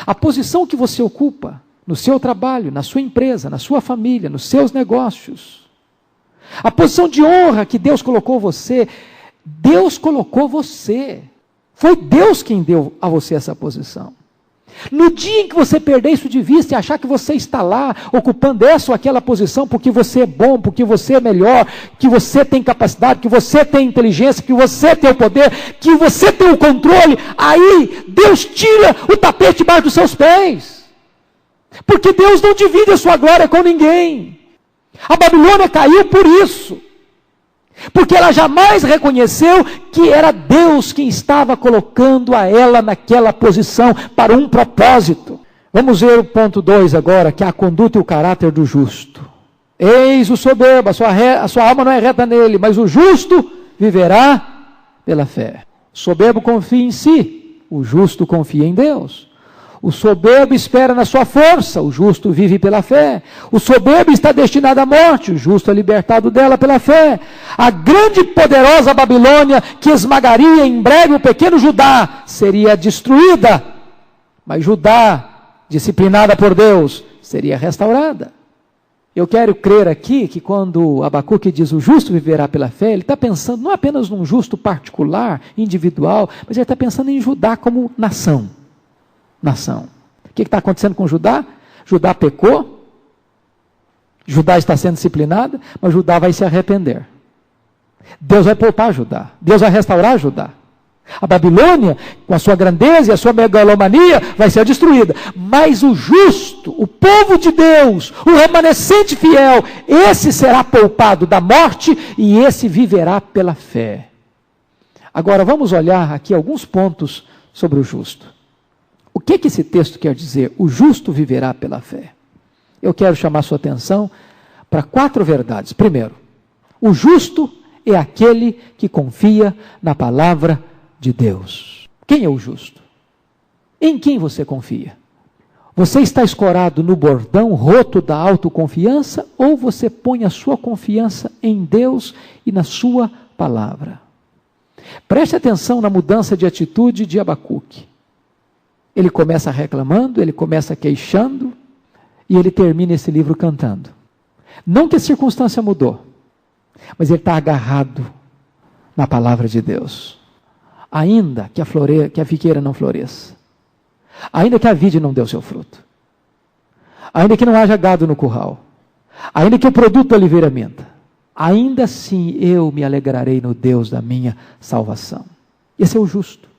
A posição que você ocupa no seu trabalho, na sua empresa, na sua família, nos seus negócios, a posição de honra que Deus colocou você, Deus colocou você. Foi Deus quem deu a você essa posição. No dia em que você perder isso de vista e achar que você está lá, ocupando essa ou aquela posição, porque você é bom, porque você é melhor, que você tem capacidade, que você tem inteligência, que você tem o poder, que você tem o controle, aí Deus tira o tapete debaixo dos seus pés. Porque Deus não divide a sua glória com ninguém. A Babilônia caiu por isso. Porque ela jamais reconheceu que era Deus quem estava colocando a ela naquela posição para um propósito. Vamos ver o ponto 2 agora, que é a conduta e o caráter do justo. Eis o soberbo, a sua alma não é reta nele, mas o justo viverá pela fé. O soberbo confia em si, o justo confia em Deus. O soberbo espera na sua força, o justo vive pela fé. O soberbo está destinado à morte, o justo é libertado dela pela fé. A grande e poderosa Babilônia, que esmagaria em breve o pequeno Judá, seria destruída. Mas Judá, disciplinada por Deus, seria restaurada. Eu quero crer aqui que quando Abacuque diz o justo viverá pela fé, ele está pensando não apenas num justo particular, individual, mas ele está pensando em Judá como nação. O que está acontecendo com Judá? Judá pecou, Judá está sendo disciplinado, mas Judá vai se arrepender. Deus vai poupar Judá, Deus vai restaurar Judá. A Babilônia, com a sua grandeza e a sua megalomania, vai ser destruída. Mas o justo, o povo de Deus, o remanescente fiel, esse será poupado da morte e esse viverá pela fé. Agora vamos olhar aqui alguns pontos sobre o justo. O que esse texto quer dizer? O justo viverá pela fé. Eu quero chamar sua atenção para 4 verdades. Primeiro, o justo é aquele que confia na palavra de Deus. Quem é o justo? Em quem você confia? Você está escorado no bordão roto da autoconfiança ou você põe a sua confiança em Deus e na sua palavra? Preste atenção na mudança de atitude de Abacuque. Ele começa reclamando, ele começa queixando, e ele termina esse livro cantando. Não que a circunstância mudou, mas ele está agarrado na palavra de Deus. Ainda que a figueira não floresça, ainda que a vide não dê o seu fruto, ainda que não haja gado no curral, ainda que o produto da oliveira minta, ainda assim eu me alegrarei no Deus da minha salvação. Esse é o justo.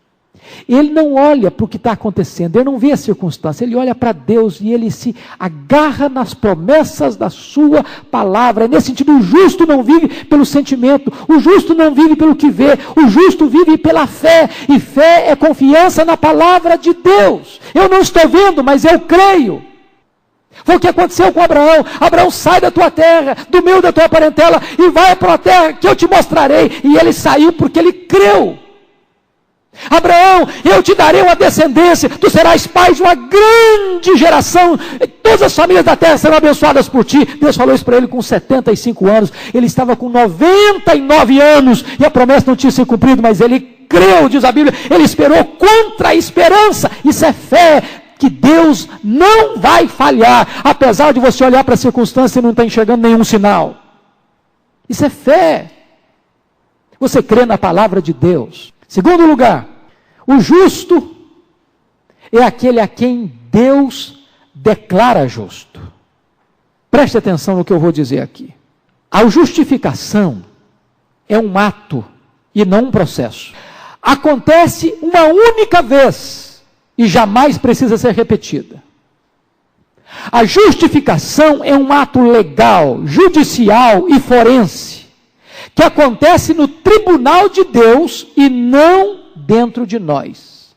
Ele não olha para o que está acontecendo, ele não vê a circunstância, ele olha para Deus e ele se agarra nas promessas da sua palavra. Nesse sentido, o justo não vive pelo sentimento, o justo não vive pelo que vê, o justo vive pela fé, e fé é confiança na palavra de Deus. Eu não estou vendo, mas eu creio. Foi o que aconteceu com Abraão. Abraão, sai da tua terra, do meio da tua parentela, e vai para a terra que eu te mostrarei. E ele saiu porque ele creu. Abraão, eu te darei uma descendência, tu serás pai de uma grande geração, todas as famílias da terra serão abençoadas por ti. Deus falou isso para ele com 75 anos, ele estava com 99 anos, e a promessa não tinha sido cumprida, mas ele creu, diz a Bíblia, ele esperou contra a esperança. Isso é fé, que Deus não vai falhar, apesar de você olhar para a circunstância e não estar enxergando nenhum sinal. Isso é fé, você crê na palavra de Deus. Segundo lugar, o justo é aquele a quem Deus declara justo. Preste atenção no que eu vou dizer aqui. A justificação é um ato e não um processo. Acontece uma única vez e jamais precisa ser repetida. A justificação é um ato legal, judicial e forense, que acontece no tribunal de Deus e não dentro de nós.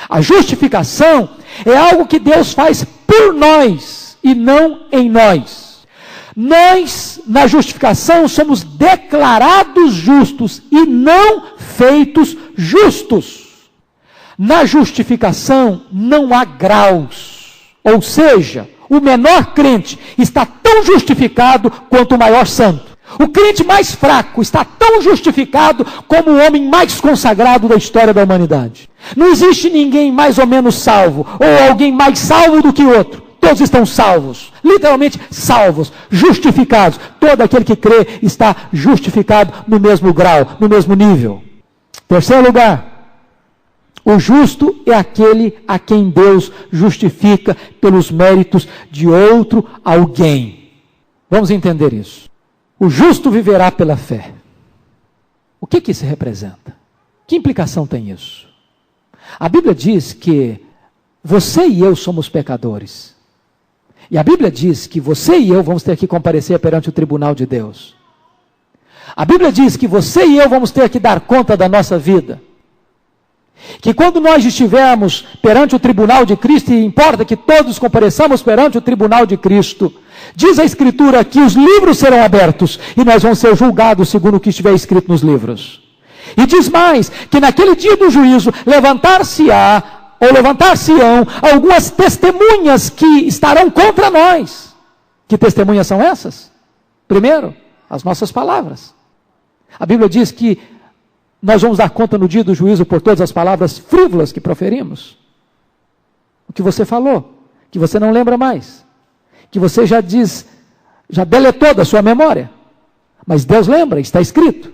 A justificação é algo que Deus faz por nós e não em nós. Nós, na justificação, somos declarados justos e não feitos justos. Na justificação não há graus, ou seja, o menor crente está tão justificado quanto o maior santo. O crente mais fraco está tão justificado como o homem mais consagrado da história da humanidade. Não existe ninguém mais ou menos salvo, ou alguém mais salvo do que outro. Todos estão salvos, literalmente salvos, justificados. Todo aquele que crê está justificado no mesmo grau, no mesmo nível. Terceiro lugar, O justo é aquele a quem Deus justifica pelos méritos de outro alguém. Vamos entender isso. O justo viverá pela fé. O que isso representa? Que implicação tem isso? A Bíblia diz que você e eu somos pecadores. E a Bíblia diz que você e eu vamos ter que comparecer perante o tribunal de Deus. A Bíblia diz que você e eu vamos ter que dar conta da nossa vida. Que quando nós estivermos perante o tribunal de Cristo, e importa que todos compareçamos perante o tribunal de Cristo, diz a Escritura que os livros serão abertos e nós vamos ser julgados segundo o que estiver escrito nos livros. E diz mais, que naquele dia do juízo levantar-se-ão algumas testemunhas que estarão contra nós. Que testemunhas são essas? Primeiro, as nossas palavras. A Bíblia diz que nós vamos dar conta no dia do juízo por todas as palavras frívolas que proferimos. O que você falou, que você não lembra mais, que você já deletou da sua memória. Mas Deus lembra, está escrito.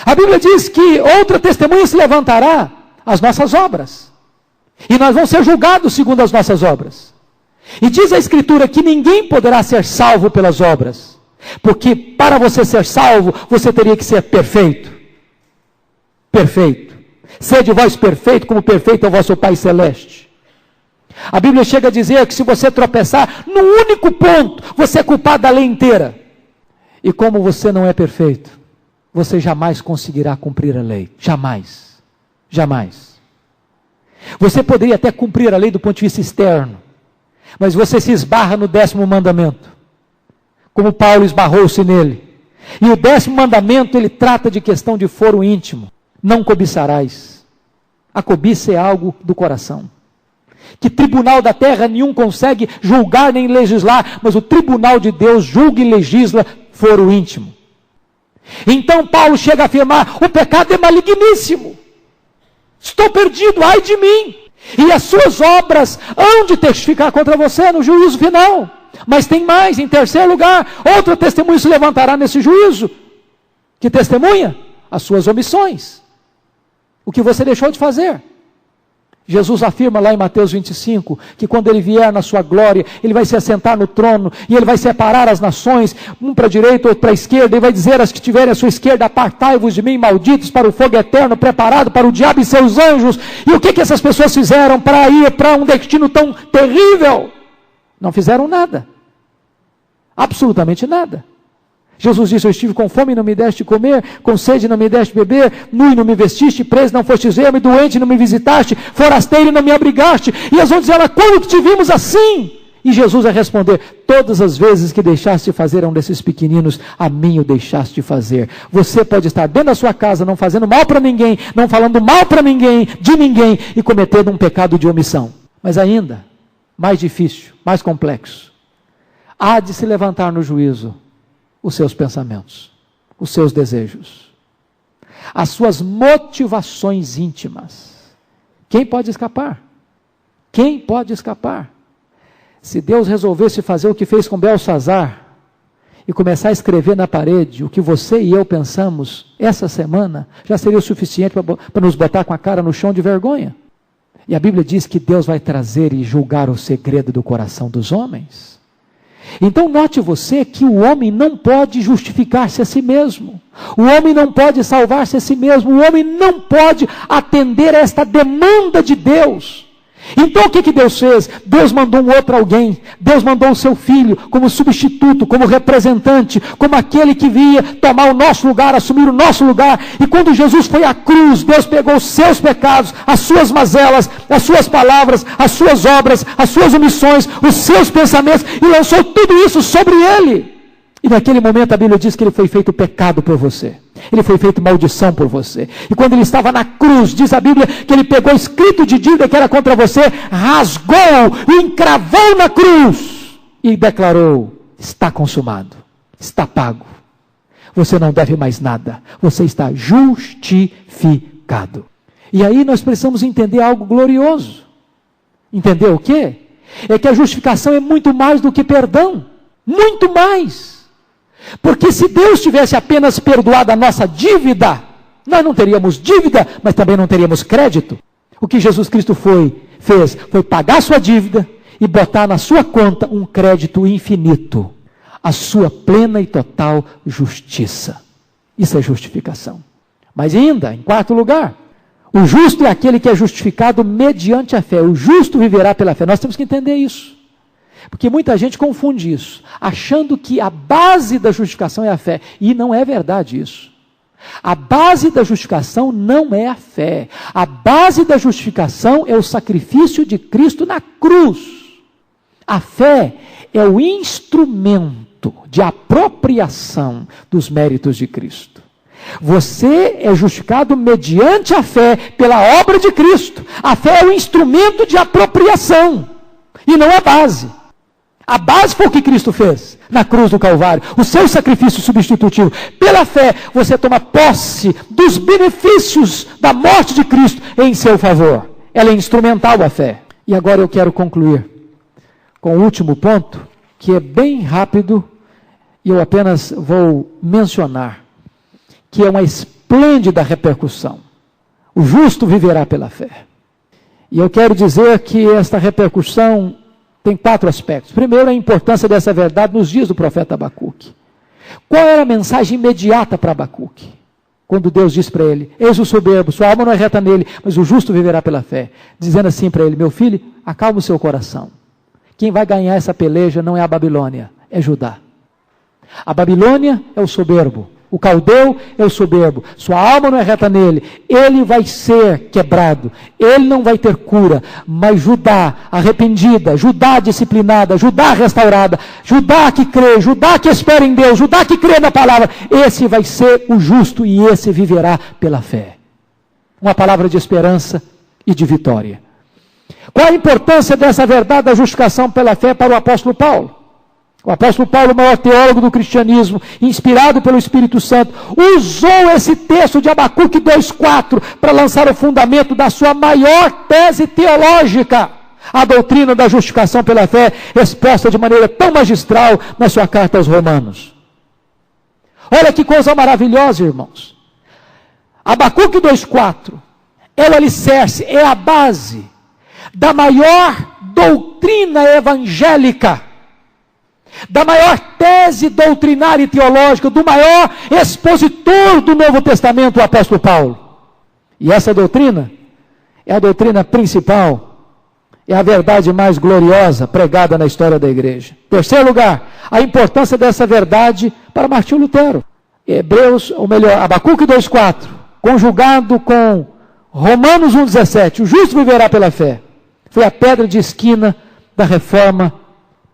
A Bíblia diz que outra testemunha se levantará, as nossas obras. E nós vamos ser julgados segundo as nossas obras. E diz a Escritura que ninguém poderá ser salvo pelas obras. Porque para você ser salvo, você teria que ser perfeito. Perfeito. Sede vós perfeito, como perfeito é o vosso Pai Celeste. A Bíblia chega a dizer que se você tropeçar num único ponto, você é culpado da lei inteira. E como você não é perfeito, você jamais conseguirá cumprir a lei. Jamais. Jamais. Você poderia até cumprir a lei do ponto de vista externo, mas você se esbarra no 10º mandamento, como Paulo esbarrou-se nele. E o 10º mandamento, ele trata de questão de foro íntimo. Não cobiçarás. A cobiça é algo do coração. Que tribunal da terra nenhum consegue julgar nem legislar, mas o tribunal de Deus julga e legisla foro íntimo. Então Paulo chega a afirmar, o pecado é maligníssimo. Estou perdido, ai de mim. E as suas obras hão de testificar contra você no juízo final. Mas tem mais, em terceiro lugar, outra testemunha se levantará nesse juízo. Que testemunha? As suas omissões. O que você deixou de fazer. Jesus afirma lá em Mateus 25, que quando ele vier na sua glória, ele vai se assentar no trono, e ele vai separar as nações, um para a direita, outro para a esquerda, e vai dizer às que tiverem à sua esquerda, apartai-vos de mim, malditos, para o fogo eterno, preparado para o diabo e seus anjos. E o que essas pessoas fizeram para ir para um destino tão terrível? Não fizeram nada. Absolutamente nada. Jesus disse, eu estive com fome e não me deste comer, com sede e não me deste beber, nu e não me vestiste, preso não fostes ver-me, doente e não me visitaste, forasteiro e não me abrigaste. E eles vão dizer, mas quando que te vimos assim? E Jesus vai responder, todas as vezes que deixaste de fazer a um desses pequeninos, a mim o deixaste de fazer. Você pode estar dentro da sua casa, não fazendo mal para ninguém, não falando mal para ninguém, de ninguém, e cometendo um pecado de omissão. Mas ainda, mais difícil, mais complexo, há de se levantar no juízo os seus pensamentos, os seus desejos, as suas motivações íntimas. Quem pode escapar? Quem pode escapar? Se Deus resolvesse fazer o que fez com Belsazar e começar a escrever na parede o que você e eu pensamos essa semana, já seria o suficiente para nos botar com a cara no chão de vergonha. E a Bíblia diz que Deus vai trazer e julgar o segredo do coração dos homens. Então note você que o homem não pode justificar-se a si mesmo. O homem não pode salvar-se a si mesmo. O homem não pode atender a esta demanda de Deus. Então o que Deus fez? Deus mandou um outro alguém. Deus mandou o seu filho como substituto, como representante, como aquele que vinha tomar o nosso lugar, assumir o nosso lugar. E quando Jesus foi à cruz, Deus pegou os seus pecados, as suas mazelas, as suas palavras, as suas obras, as suas omissões, os seus pensamentos, e lançou tudo isso sobre ele. E naquele momento a Bíblia diz que ele foi feito pecado por você. Ele foi feito maldição por você. E quando ele estava na cruz, diz a Bíblia que ele pegou o escrito de dívida que era contra você, rasgou e encravou na cruz e declarou, está consumado, está pago. Você não deve mais nada. Você está justificado. E aí nós precisamos entender algo glorioso. Entender o quê? É que a justificação é muito mais do que perdão. Muito mais. Porque se Deus tivesse apenas perdoado a nossa dívida, nós não teríamos dívida, mas também não teríamos crédito. O que Jesus Cristo fez foi pagar a sua dívida e botar na sua conta um crédito infinito, a sua plena e total justiça. Isso é justificação. Mas ainda, em quarto lugar, o justo é aquele que é justificado mediante a fé. O justo viverá pela fé. Nós temos que entender isso. Porque muita gente confunde isso, achando que a base da justificação é a fé. E não é verdade isso. A base da justificação não é a fé. A base da justificação é o sacrifício de Cristo na cruz. A fé é o instrumento de apropriação dos méritos de Cristo. Você é justificado mediante a fé pela obra de Cristo. A fé é o instrumento de apropriação e não a base. A base foi o que Cristo fez na cruz do Calvário, o seu sacrifício substitutivo. Pela fé, você toma posse dos benefícios da morte de Cristo em seu favor. Ela é instrumental, a fé. E agora eu quero concluir com o último ponto, que é bem rápido, e eu apenas vou mencionar, que é uma esplêndida repercussão. O justo viverá pela fé. E eu quero dizer que esta repercussão tem 4 aspectos. Primeiro, a importância dessa verdade nos dias do profeta Abacuque. Qual era a mensagem imediata para Abacuque? Quando Deus disse para ele: eis o soberbo, sua alma não é reta nele, mas o justo viverá pela fé. Dizendo assim para ele: meu filho, acalma o seu coração. Quem vai ganhar essa peleja não é a Babilônia, é Judá. A Babilônia é o soberbo, o caldeu é o soberbo, sua alma não é reta nele, ele vai ser quebrado, ele não vai ter cura, mas Judá arrependida, Judá disciplinada, Judá restaurada, Judá que crê, Judá que espera em Deus, Judá que crê na palavra, esse vai ser o justo e esse viverá pela fé. Uma palavra de esperança e de vitória. Qual a importância dessa verdade da justificação pela fé para o apóstolo Paulo? O apóstolo Paulo, o maior teólogo do cristianismo, inspirado pelo Espírito Santo, usou esse texto de Abacuque 2,4 para lançar o fundamento da sua maior tese teológica, a doutrina da justificação pela fé, exposta de maneira tão magistral na sua carta aos Romanos. Olha que coisa maravilhosa, irmãos. Abacuque 2,4 é o alicerce, é a base da maior doutrina evangélica, da maior tese doutrinária e teológica, do maior expositor do Novo Testamento, o apóstolo Paulo. E essa doutrina é a doutrina principal, é a verdade mais gloriosa pregada na história da igreja. Terceiro lugar, a importância dessa verdade para Martinho Lutero. Abacuque 2,4, conjugado com Romanos 1,17, o justo viverá pela fé, foi a pedra de esquina da reforma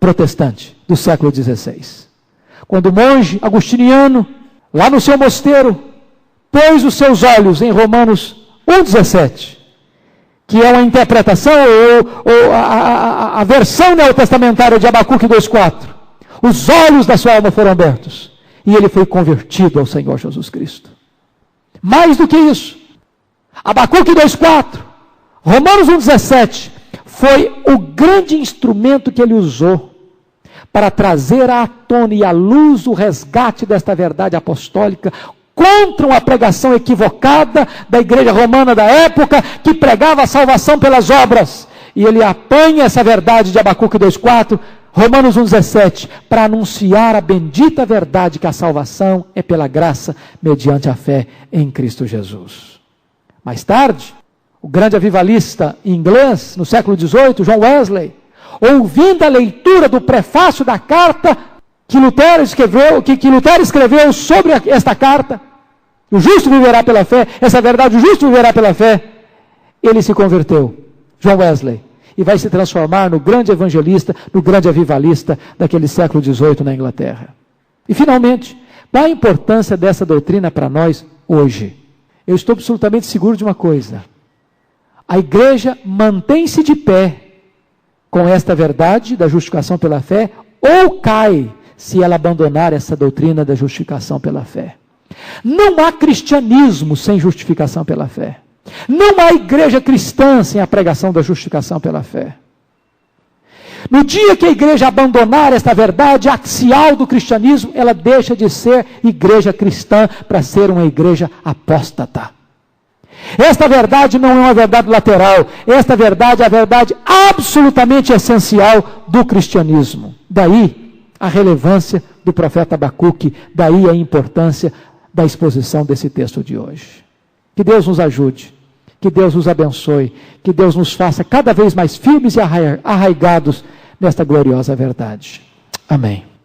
protestante do século XVI. Quando o monge agustiniano, lá no seu mosteiro, pôs os seus olhos em Romanos 1,17, que é uma interpretação ou a versão neotestamentária de Abacuque 2,4, os olhos da sua alma foram abertos e ele foi convertido ao Senhor Jesus Cristo. Mais do que isso, Abacuque 2,4, Romanos 1,17, foi o grande instrumento que ele usou para trazer à tona e à luz o resgate desta verdade apostólica contra uma pregação equivocada da igreja romana da época, que pregava a salvação pelas obras. E ele apanha essa verdade de Abacuque 2,4, Romanos 1,17, para anunciar a bendita verdade que a salvação é pela graça, mediante a fé em Cristo Jesus. Mais tarde, o grande avivalista inglês, no século XVIII, John Wesley, ouvindo a leitura do prefácio da carta que Lutero escreveu sobre esta carta, o justo viverá pela fé, essa verdade, o justo viverá pela fé, ele se converteu, John Wesley, e vai se transformar no grande evangelista, no grande avivalista daquele século XVIII na Inglaterra. E finalmente, qual a importância dessa doutrina para nós hoje? Eu estou absolutamente seguro de uma coisa: a igreja mantém-se de pé com esta verdade da justificação pela fé, ou cai se ela abandonar essa doutrina da justificação pela fé. Não há cristianismo sem justificação pela fé. Não há igreja cristã sem a pregação da justificação pela fé. No dia que a igreja abandonar esta verdade axial do cristianismo, ela deixa de ser igreja cristã para ser uma igreja apóstata. Esta verdade não é uma verdade lateral, esta verdade é a verdade absolutamente essencial do cristianismo. Daí a relevância do profeta Abacuque, daí a importância da exposição desse texto de hoje. Que Deus nos ajude, que Deus nos abençoe, que Deus nos faça cada vez mais firmes e arraigados nesta gloriosa verdade. Amém.